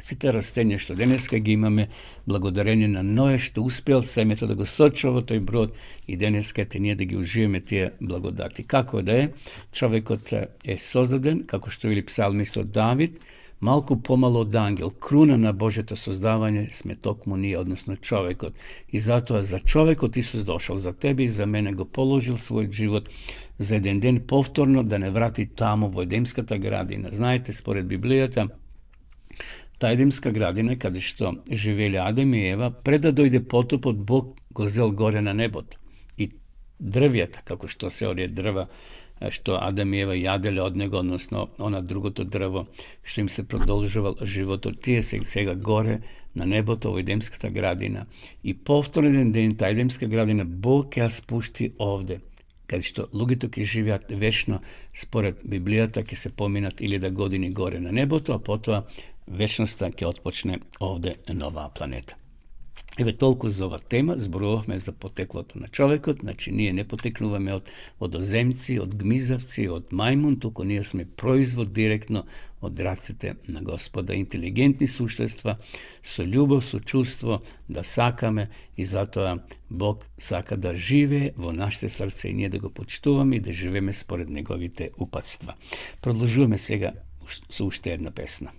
сите растенја што денеска ги имаме, благодарение на Ное што успел семето да го сочува тој брод и денеска ете ние да ги уживаме тие благодати. Како да е, човекот е создаден, како што вели псалмистот Давид, малку помало од ангел, круна на Божето создавање сме токму ние, односно човекот. И затоа за човекот Исус дошол, за тебе и за мене го положил својот живот, за еден ден повторно да не врати таму во Едемската градина. Знаете, според Библијата, Та едемска градина, каде што живееле Адам и Ева, пред да дојде потопот, Бог го зел горе на небото. И дрвјата, како што се орие дрва, што Адам и Ева јаделе од него, односно она другото дрво, што им се продолжувал животот, тие се сега горе на небото во едемската градина. И повторно еден ден, та едемска градина, Бог ќе ја спушти овде, каде што луѓето ќе живеат вечно, според Библијата ќе се поминат 1000 години горе на небото, а потоа вечноста ќе отпочне овде на оваа планета. Еве толку за ова тема, зборувавме за потеклото на човекот, значи ние не потекнуваме од водоземци, од гмизавци, од мајмун, туку ние сме производ директно од раците на Господа, интелигентни суштества, со љубов, со чувство, да сакаме и затоа Бог сака да живее во нашите срце и ние да го почитуваме и да живееме според неговите упатства. Продолжуваме сега со уште една песна.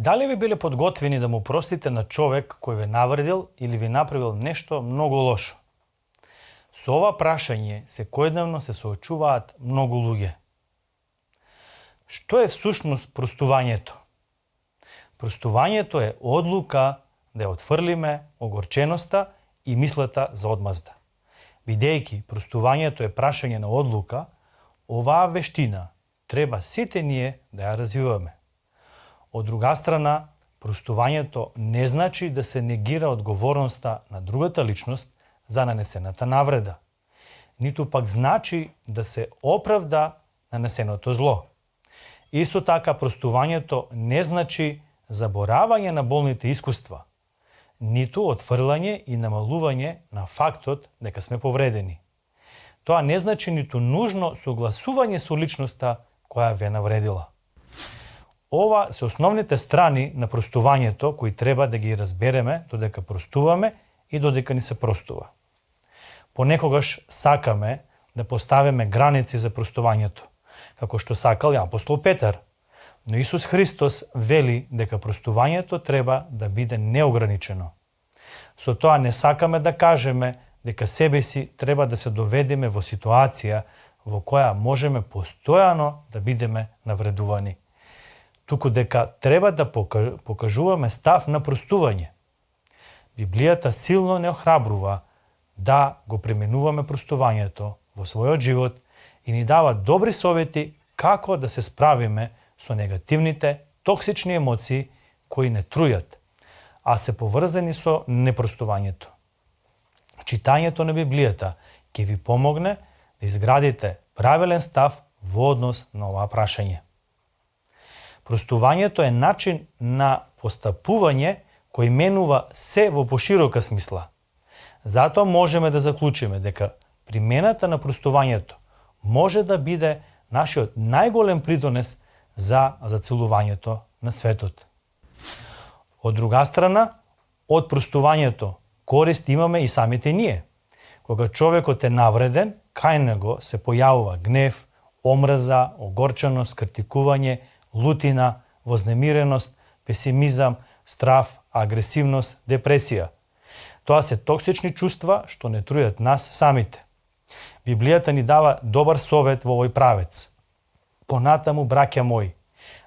Дали би биле подготвени да му простите на човек кој ве навредил или ви направил нешто многу лошо? Со ова прашање секојдневно се соочуваат многу луѓе. Што е всушност простувањето? Простувањето е одлука да ја отфрлиме огорченоста и мислата за одмазда. Бидејќи простувањето е прашање на одлука, оваа вештина треба сите ние да ја развиваме. Од друга страна, простувањето не значи да се негира одговорноста на другата личност за нанесената навреда, ниту пак значи да се оправда нанесеното зло. Исто така, простувањето не значи заборавање на болните искуства, ниту отфрлање и намалување на фактот дека сме повредени. Тоа не значи ниту нужно согласување со личноста која ве навредила. Ова се основните страни на простувањето кои треба да ги разбереме додека простуваме и додека ни се простува. Понекогаш сакаме да поставиме граници за простувањето, како што сакал и апостол Петар. Но Исус Христос вели дека простувањето треба да биде неограничено. Со тоа не сакаме да кажеме дека себе си треба да се доведеме во ситуација во која можеме постојано да бидеме навредувани, туку дека треба да покажуваме став на простување. Библијата силно не охрабрува да го применуваме простувањето во својот живот и ни дава добри совети како да се справиме со негативните, токсични емоции кои не трујат, а се поврзани со непростувањето. Читањето на Библијата ќе ви помогне да изградите правилен став во однос на ова прашање. Простувањето е начин на постапување кој менува се во поширока смисла. Затоа можеме да заклучиме дека примената на простувањето може да биде нашиот најголем придонес за зацелувањето на светот. Од друга страна, од простувањето корист имаме и самите ние. Кога човекот е навреден, кај него се појавува гнев, омраза, огорченост, критикување, лутина, вознемиреност, песимизам, страв, агресивност, депресија. Тоа се токсични чувства што не трујат нас самите. Библијата ни дава добар совет во овој правец. Понатаму, браќа мои,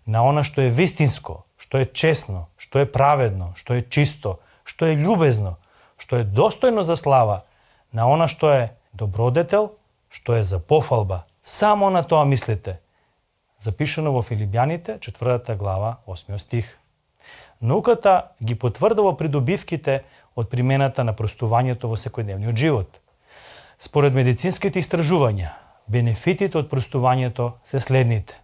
на она што е вистинско, што е честно, што е праведно, што е чисто, што е љубезно, што е достојно за слава, на она што е добродетел, што е за пофалба, само на тоа мислете. Запишано во Филипјаните, 4 глава, 8 стих. Науката ги потврдува придобивките од примената на простувањето во секојдневниот живот. Според медицинските истражувања, бенефитите од простувањето се следните: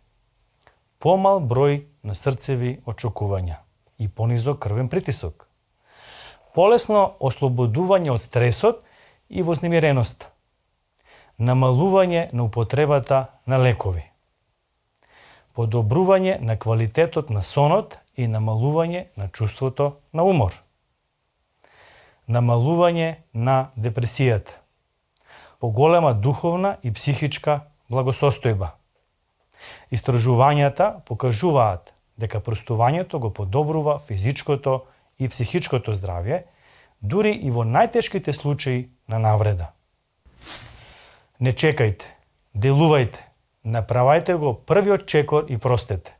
помал број на срцеви очекувања и понизок крвен притисок, полесно ослободување од стресот и вознемиреноста, намалување на употребата на лекови, подобрување на квалитетот на сонот и намалување на чувството на умор, намалување на депресијата, поголема духовна и психичка благосостојба. Истражувањата покажуваат дека простувањето го подобрува физичкото и психичкото здравје, дури и во најтешките случаи на навреда. Не чекајте, делувајте, направајте го првиот чекор и простете.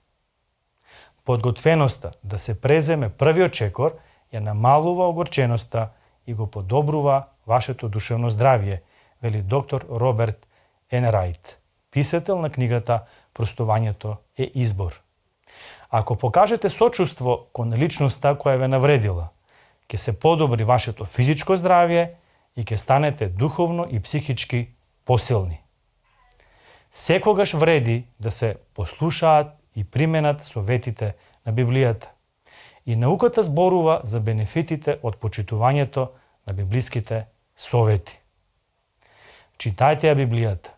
Подготвеноста да се преземе првиот чекор ја намалува огорченоста и го подобрува вашето душевно здравје, вели доктор Роберт Енрайт, писател на книгата Простувањето е избор. Ако покажете сочувство кон личноста која ве навредила, ќе се подобри вашето физичко здравје и ќе станете духовно и психички посилни. Секогаш вреди да се послушаат и применат советите на Библијата. И науката зборува за бенефитите од почитувањето на библиските совети. Читајте ја Библијата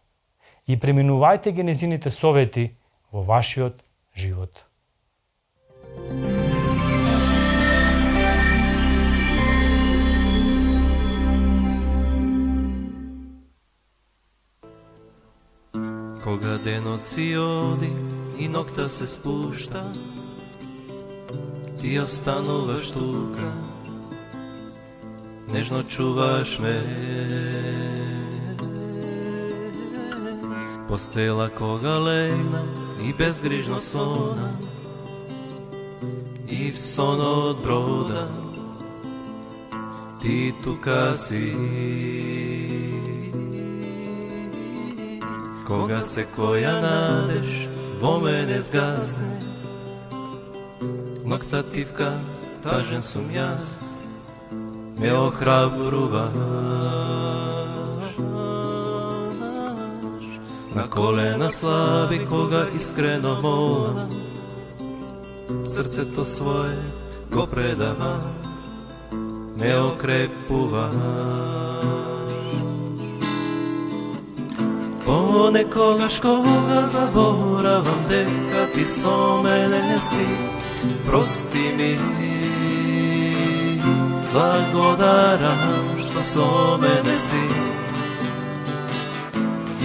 и преминувајте ги незините совети во вашиот живот. Кога денот си оди и ноќта се спушта, ти остануваш тука, нежно чуваш ме. Постела кога легнам и безгрижно сонам, и в сонот брода, ти тука си. Кога се која надеж во мене згасне, ноктативка, тажен сум јас, ме охрабруваш. На колена слаби кога искрено молам, срцето свое го предавам, ме окрепуваш. Понекогаш кога заборавам дека ти со мене си, прости ми, благодарам што со мене си.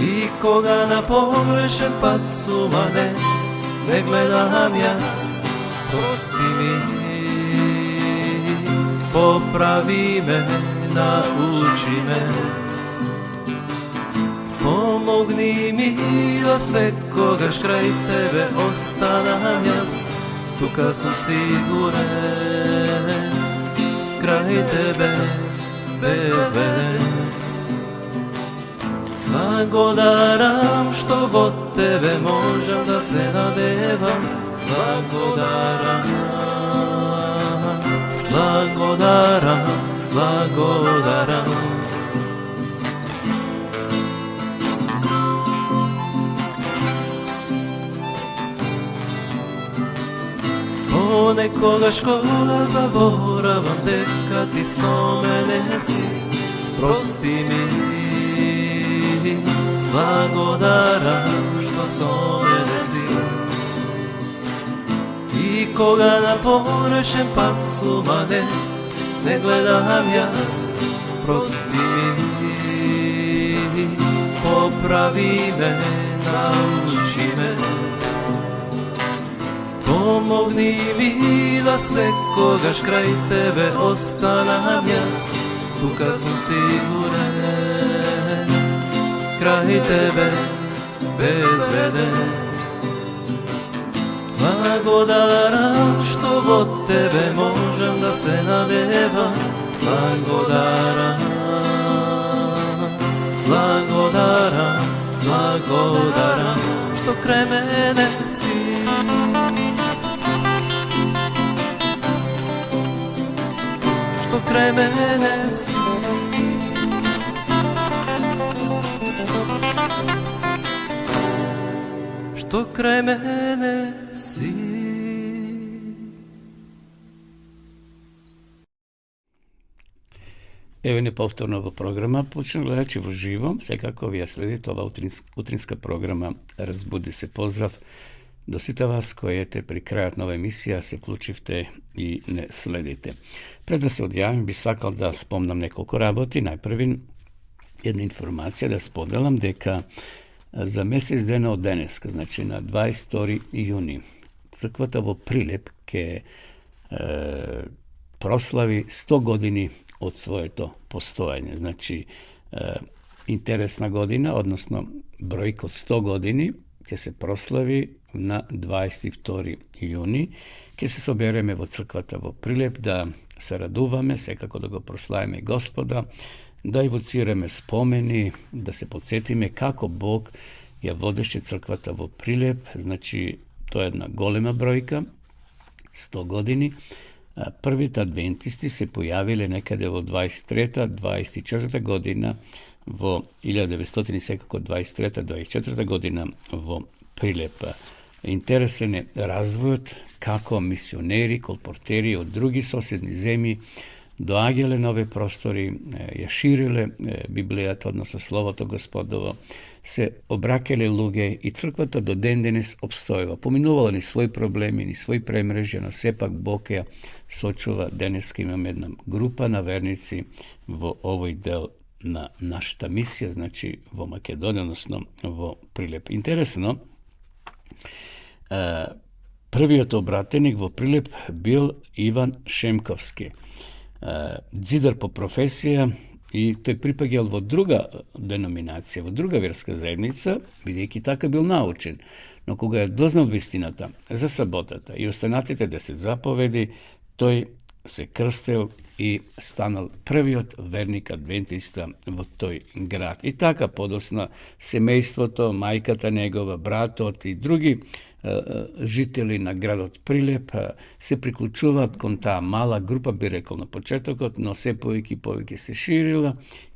И кога на погрешен пат сумане, не гледам јас, прости ми, поправи ме, научи ме. Помогни ми да секогаш крај тебе останам јас, тука сум сигурен, крај тебе безбеден. Благодарам што во тебе можам да се надевам, благодарам, благодарам, благодарам. Понекогаш кога заборавам дека ти со мене си, прости ми, благодарам што со мене си. И кога на погрешен пат сумане, не гледам јас, прости ми, поправи ме, научи ме. Помогни ми да секогаш крај тебе останам јас, тука сум сигурен, крај тебе безбеден. Благодарам што во тебе можам да се надевам, благодарам, благодарам, благодарам што крај мене си. Што крај мене си. Што крај мене си. Ево неповторно во програма, почна гледачи во живо, секако ви ја следите ова утринска програма Разбуди се, поздрав до сите вас кои ете при крајот на ова емисија се вклучивте и не следите. Пред да се одјавим, би сакал да спомнам неколку работи. Најпрви една информација да споделам дека за месец дена од денеска, значи на 22 јуни, црквата во Прилеп ќе прослави 100 години од своето постојање. Значи, интересна година, односно бројка од 100 години, ќе се прослави на 22 јуни. Ќе се собереме во црквата во Прилеп да се радуваме, секако да го прославиме Господа, да евоцираме спомени, да се подсетиме како Бог ја водеше црквата во Прилеп. Значи, тоа е една голема бројка, 100 години. Првите адвентисти се појавиле некаде во 23-24 година во 1900, секако 23-24 година во Прилеп. Интересен е развојот како мисионери, колпортери од други соседни земји доаѓале на овие простори, ја шириле Библијата, односно Словото Господово, се обраќале луѓе и црквата до ден денес обстојува. Поминувала ни своји проблеми, ни своји премрежја, но сепак Бог ја сочува. Денеска имаме една група на верници во овој дел на нашата мисија, значи во Македонија, односно во Прилеп. Интересно, првиот обратеник во Прилеп бил Иван Шемковски, дзидар по професија, и тој припаѓал во друга деноминација, во друга верска заедница, бидејќи така бил научен. Но кога ја дознал вистината за саботата и останатите 10 заповеди, тој se krstil i stanal prvi od vernika adventista v toj grad. I taka podosna semejstvo to, majkata njegova, bratot i drugi žitelji na gradot Prilep se priključuvat kon ta mala grupa, bi rekao na početak, no sve povijek se širila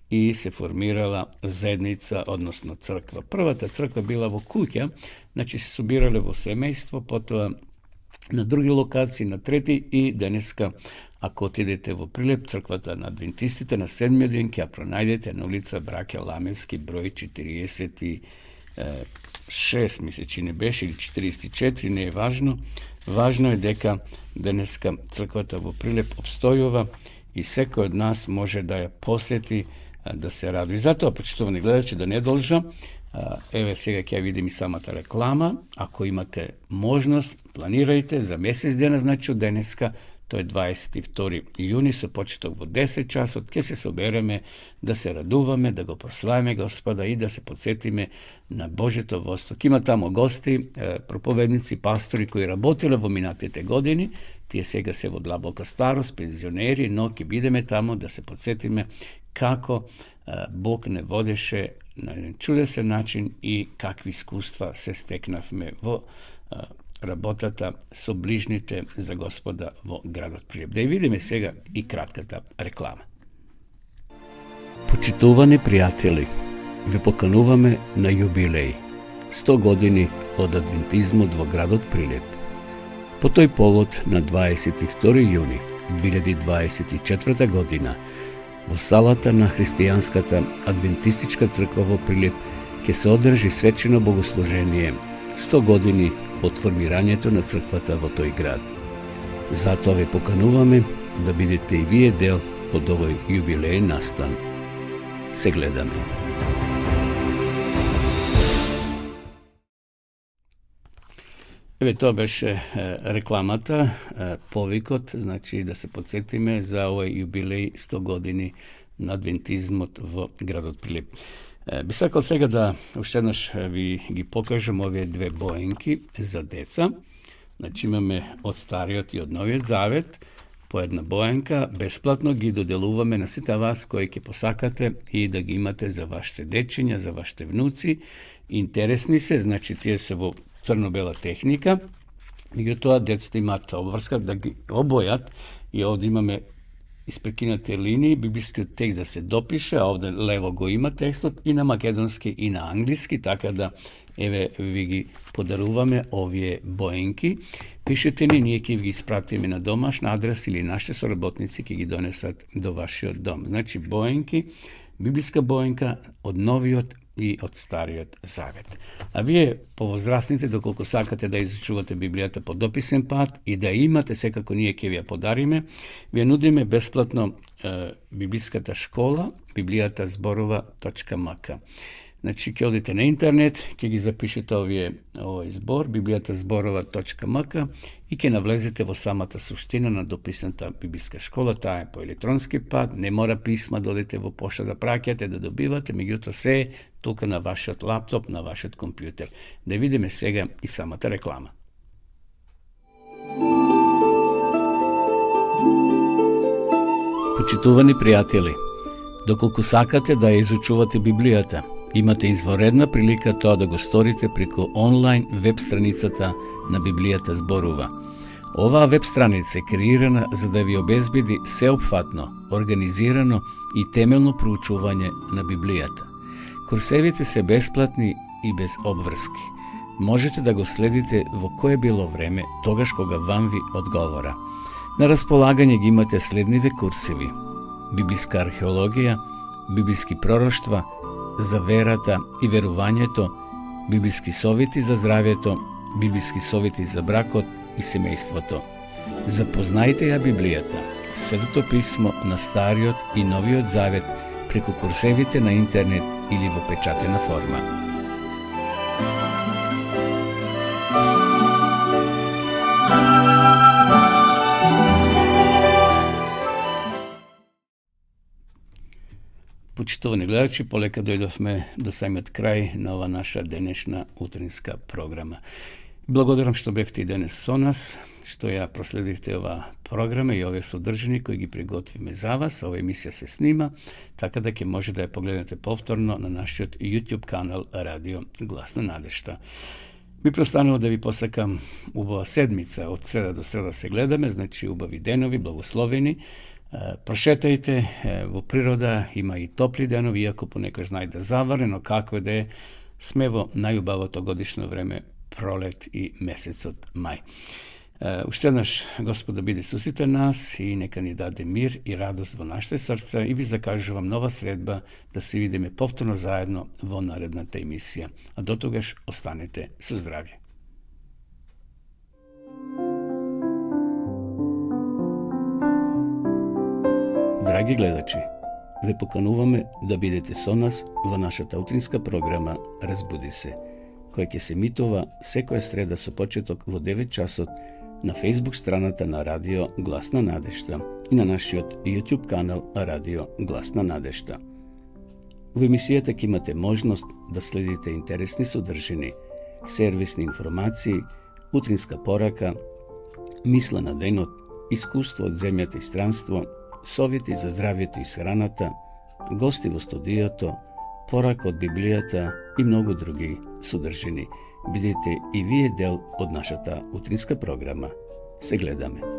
i se formirala zajednica, odnosno crkva. Prva ta crkva bila vo kuća, znači se subirale vo semejstvo, potom na drugi lokaciji, na treti i daneska, ako otidete vo Prilep, crkvata na adventistite, na 7. odjenke, a pronajdete na ulica Brake Lamevski, broj 46, mi se čini beše, ili 44, ne je važno. Važno je deka daneska crkvata vo Prilep obstojova i sveko od nas može da je posjeti, da se raduje. Zato, početovani gledači, da ne dolža, evo сега ja vidim i sama ta reklama, ako imate možnost, planirajte za mjesec dana, znači od daneska, to je 22. juni, so početok v 10 časov, kje se sobereme, da se raduvame, da go proslavime Gospoda i da se podsjetime na Božje vodstvo. Ima tamo gosti, propovednici, pastori koji работили во минатите години, tije сега se во длабока старост, пензионери, но ке бидеме тамо да се подсетиме kako Bog ne vodeše na jedan čudesen način i kakvi iskustva se steknavme vo работата со ближните за Господа во градот Прилеп. Да ја видиме сега и кратката реклама. Почитувани пријатели, ве покануваме на јубилеј 100 години од адвентизмот во градот Прилеп. По тој повод на 22 јуни 2024 година во салата на христијанската адвентистичка црква во Прилеп ќе се одржи свечено богослужение 100 години од формирањето на црквата во тој град. Затоа ве покануваме да бидете и вие дел од овој јубилеен настан. Се гледаме. Еве тоа беше рекламата, повикот, значи да се подсетиме за овој јубилеј 100 години на адвентизмот во градот Прилеп. Би сакал сега да уште еднаш ви ги покажам овие две боенки за деца. Значи имаме од Стариот и од Новиот Завет по една боенка, бесплатно ги доделуваме на сите вас кои ќе посакате и да ги имате за вашите дечиња, за вашите внуци. Интересни се, значи тие се во црно-бела техника, меѓутоа децата имаат обврска да ги обојат и овде имаме испрекинате линии, библискиот текст да се допише, а овде лево го има текстот и на македонски и на англиски, така да еве ви ги подаруваме овие боенки. Пишете ни, ние ќе ги испратиме на домашна адрес или нашите соработници ќе ги донесат до вашиот дом. Значи боенки, библиска боенка од Новиот и од Стариот Завет. А вие, повозрастните, доколку сакате да изучувате Библијата по дописен пат и да имате, секако ние ќе ви ја подариме, ви ја нудиме бесплатно библиската школа, bibliјatazborova.mk. Значи, ќе одите на интернет, ќе ги запишете овој збор, bibliјatazborova.mk и ќе навлезете во самата суштина на дописната библиска школа. Таа е по електронски пат, не мора писма да одите во пошта да праќате, да добивате, меѓутоа се е тука на вашиот лаптоп, на вашиот компјутер. Да видиме сега и самата реклама. Почитувани пријатели, доколку сакате да ја изучувате Библијата, имате изворедна прилика тоа да го сторите преку онлайн веб страницата на Библијата зборува. Оваа веб страница е креирана за да ви обезбеди сеопфатно, организирано и темелно проучување на Библијата. Курсевите се бесплатни и без обврски. Можете да го следите во кое било време, тогаш кога вам ви одговора. На располагање ги имате следниве курсеви: библиска археологија, библиски пророштва, за верата и верувањето, библиски совети за здравјето, библиски совети за бракот и семејството. Запознајте ја Библијата, Светото писмо на Стариот и Новиот Завет преку курсевите на интернет или во печатена форма. Почитувани гледачи, полека дојдовме до самиот крај на ова наша денешна утринска програма. Благодарам што бевте и денес со нас, што ја проследивте ова програма и овие содржини кои ги приготвиме за вас. Ова емисија се снима, така да ќе може да ја погледнете повторно на нашиот YouTube канал Радио Гласна надежта. Ми преостанува да ви посакам убава седмица, од среда до среда се гледаме, значи убави денови, благословени. Прошетајте во природа, има и топли денови, иако понекогаш знае да заваре, но како да е, сме во најубавото годишно време, пролет и месецот мај. Уште еднаш Господ да биде со сите нас и нека ни даде мир и радост во нашите срца и ви закажувам нова средба да се видиме повторно заедно во наредната емисија. А до тогаш останете со здравје. Драги гледачи, ве покануваме да бидете со нас во нашата утринска програма Разбуди се, која ќе се емитува секоја среда со почеток во 9 часот на Facebook страната на Радио Гласна надежта и на нашиот YouTube канал Радио Гласна надежта. Во емисијата ќе имате можност да следите интересни содржини, сервисни информации, утринска порака, мисла на денот, искуство од земјата и странство, совети за здравјето и схраната, гости во студиото, порака од Библијата и многу други содржини. Бидете и вие дел од нашата утринска програма. Се гледаме.